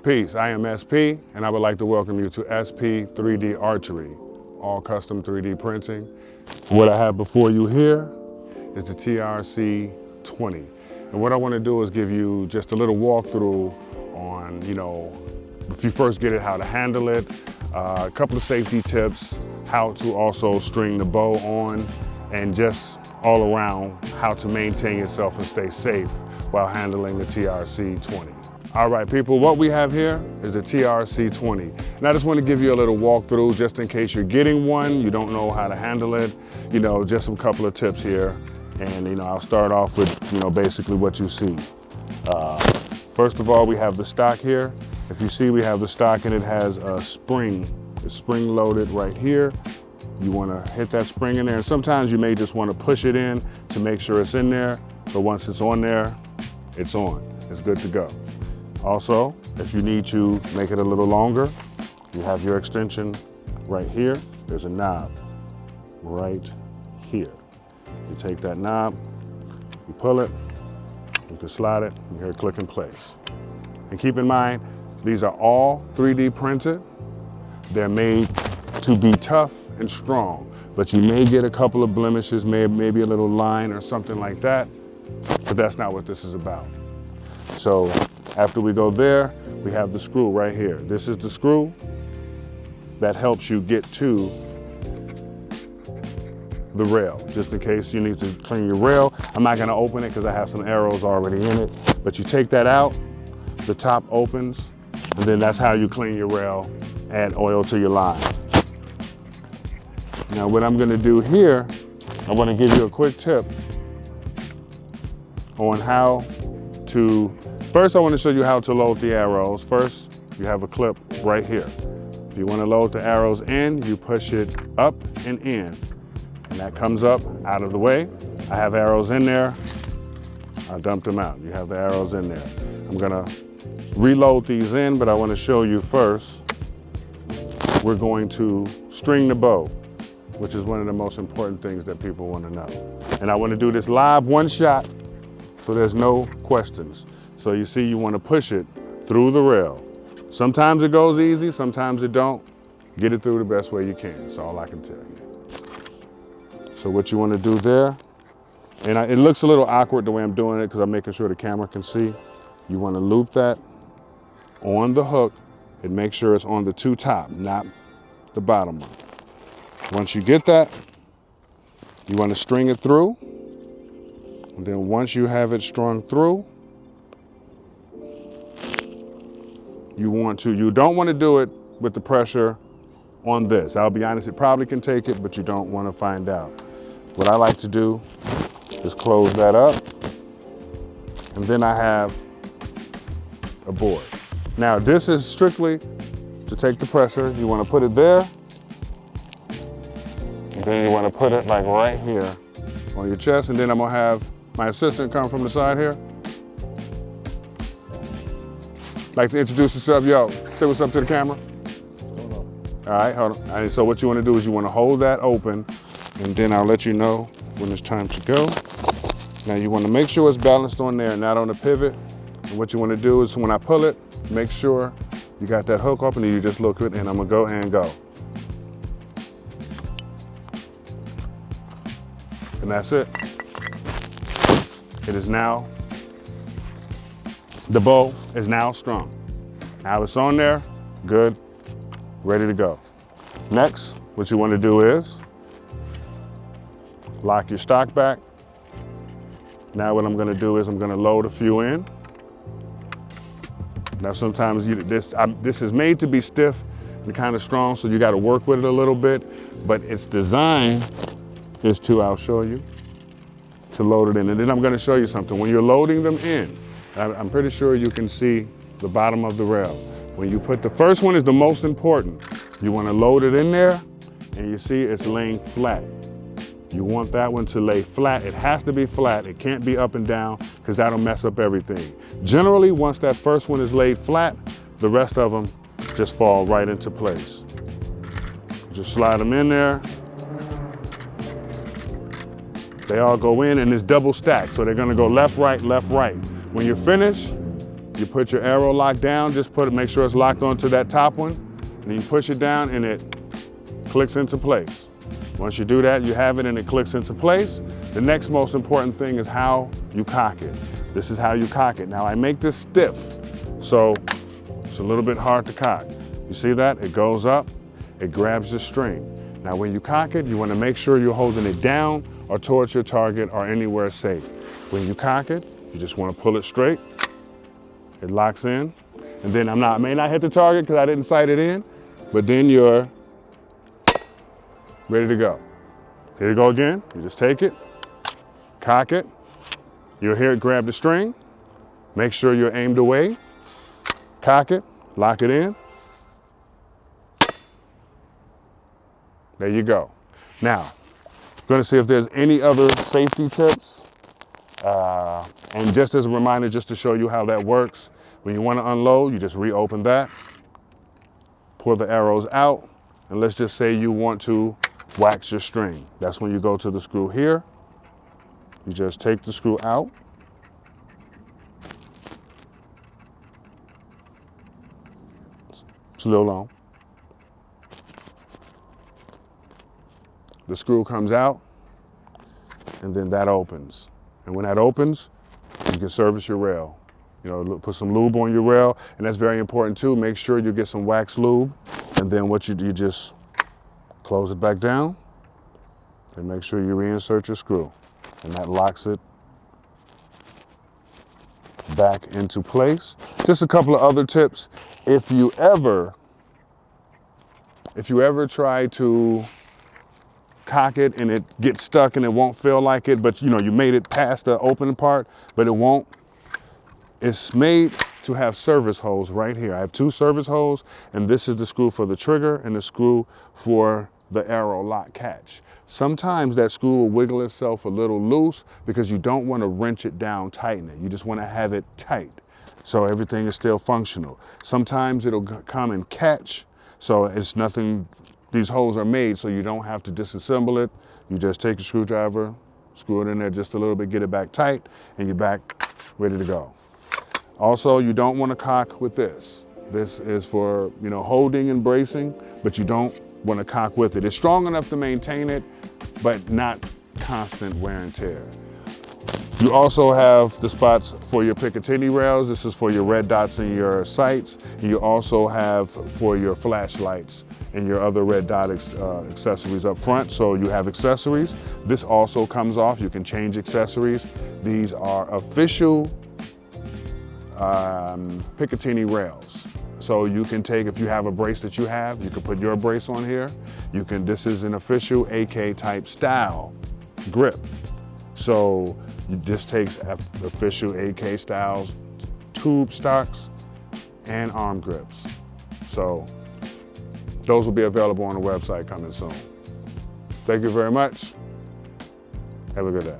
Peace, I am SP, and I would like to welcome you to SP 3D Archery, all custom 3D printing. What I have before you here is the TRC 20. And what I want to do is give you just a little walkthrough on, if you first get it, how to handle it, a couple of safety tips, how to also string the bow on, and just all around how to maintain yourself and stay safe while handling the TRC 20. All right, people, what we have here is the TRC 20. And I just want to give you a little walkthrough just in case you're getting one, you don't know how to handle it, just some couple of tips here. And, I'll start off with, basically what you see. First of all, we have the stock here. If you see, we have the stock and it has a spring. It's spring loaded right here. You want to hit that spring in there. And sometimes you may just want to push it in to make sure it's in there. But once it's on there, it's on. It's good to go. Also, if you need to make it a little longer, you have your extension right here. There's a knob right here. You take that knob, you pull it, you can slide it, you hear it click in place. And keep in mind, these are all 3D printed. They're made to be tough and strong, but you may get a couple of blemishes, maybe a little line or something like that, but that's not what this is about. So after we go there, we have the screw right here. This is the screw that helps you get to the rail, just in case you need to clean your rail. I'm not gonna open it because I have some arrows already in it, but you take that out, the top opens, and then that's how you clean your rail, add oil to your line. Now what I'm gonna do here, I wanna give you a quick tip on how to, first I wanna show you how to load the arrows. First, you have a clip right here. If you wanna load the arrows in, you push it up and in. And that comes up out of the way. I have arrows in there. I dumped them out. You have the arrows in there. I'm gonna reload these in, but I wanna show you first, we're going to string the bow, which is one of the most important things that people wanna know. And I wanna do this live, one shot, so there's no questions. So you see, you wanna push it through the rail. Sometimes it goes easy, sometimes it don't. Get it through the best way you can. That's all I can tell you. So what you want to do there, and it looks a little awkward the way I'm doing it because I'm making sure the camera can see. You want to loop that on the hook and make sure it's on the two top, not the bottom one. Once you get that, you want to string it through. And then once you have it strung through, you don't want to do it with the pressure on this. I'll be honest, it probably can take it, but you don't want to find out. What I like to do is close that up, and then I have a board. Now this is strictly to take the pressure. You want to put it there, and then you want to put it like right here on your chest, and then I'm gonna have my assistant come from the side here. Like to introduce yourself, yo, say what's up to the camera. All right, hold on. And so what you want to do is you want to hold that open, and then I'll let you know when it's time to go. Now you want to make sure it's balanced on there, not on the pivot. And what you want to do is when I pull it, make sure you got that hook open and you just look it, and I'm gonna go and go. And that's it. It is now, the bow is now strung. Now it's on there, good, ready to go. Next, what you want to do is lock your stock back. Now what I'm going to do is I'm going to load a few in. Now sometimes this is made to be stiff and kind of strong, so you got to work with it a little bit, but its design is to, I'll show you, to load it in. And then I'm going to show you something. When you're loading them in, I'm pretty sure you can see the bottom of the rail. When you put the first one is the most important. You want to load it in there, and you see it's laying flat. You want that one to lay flat. It has to be flat. It can't be up and down because that'll mess up everything. Generally, once that first one is laid flat, the rest of them just fall right into place. Just slide them in there. They all go in, and it's double stacked, so they're gonna go left, right, left, right. When you're finished, you put your arrow lock down, just make sure it's locked onto that top one, and then you push it down and it clicks into place. Once you do that, you have it and it clicks into place. The next most important thing is how you cock it. This is how you cock it. Now I make this stiff, so it's a little bit hard to cock. You see that? It goes up, it grabs the string. Now when you cock it, you want to make sure you're holding it down or towards your target or anywhere safe. When you cock it, you just want to pull it straight. It locks in. And then I may not hit the target because I didn't sight it in, but then you're ready to go. Here you go again. You just take it, cock it. You'll hear it grab the string. Make sure you're aimed away. Cock it, lock it in. There you go. Now, I'm going to see if there's any other safety tips. And just as a reminder, just to show you how that works, when you want to unload, you just reopen that, pull the arrows out, and let's just say you want to wax your string. That's when you go to the screw here. You just take the screw out. It's a little long. The screw comes out, and then that opens. And when that opens, you can service your rail. You know, put some lube on your rail, and that's very important too. Make sure you get some wax lube, and then what you do, you just close it back down, and make sure you reinsert your screw, and that locks it back into place. Just a couple of other tips. If you ever try to cock it and it gets stuck and it won't feel like it, but you know, you made it past the open part, but it won't. It's made to have service holes right here. I have 2 service holes, and this is the screw for the trigger and the screw for the arrow lock catch. Sometimes that screw will wiggle itself a little loose because you don't want to wrench it down, tighten it. You just want to have it tight so everything is still functional. Sometimes it'll come and catch, so it's nothing. These holes are made so you don't have to disassemble it. You just take your screwdriver, screw it in there just a little bit, get it back tight, and you're back ready to go. Also, you don't want to cock with this. This is for, you know, holding and bracing, but you don't want to cock with it. It's strong enough to maintain it, but not constant wear and tear. You also have the spots for your Picatinny rails. This is for your red dots in your sights. And you also have for your flashlights and your other red dot accessories up front. So you have accessories. This also comes off. You can change accessories. These are official Picatinny rails. So you can take, if you have a brace that you have, you can put your brace on here. You can, this is an official AK type style grip. So this takes official AK styles, tube stocks, and arm grips. So those will be available on the website coming soon. Thank you very much. Have a good day.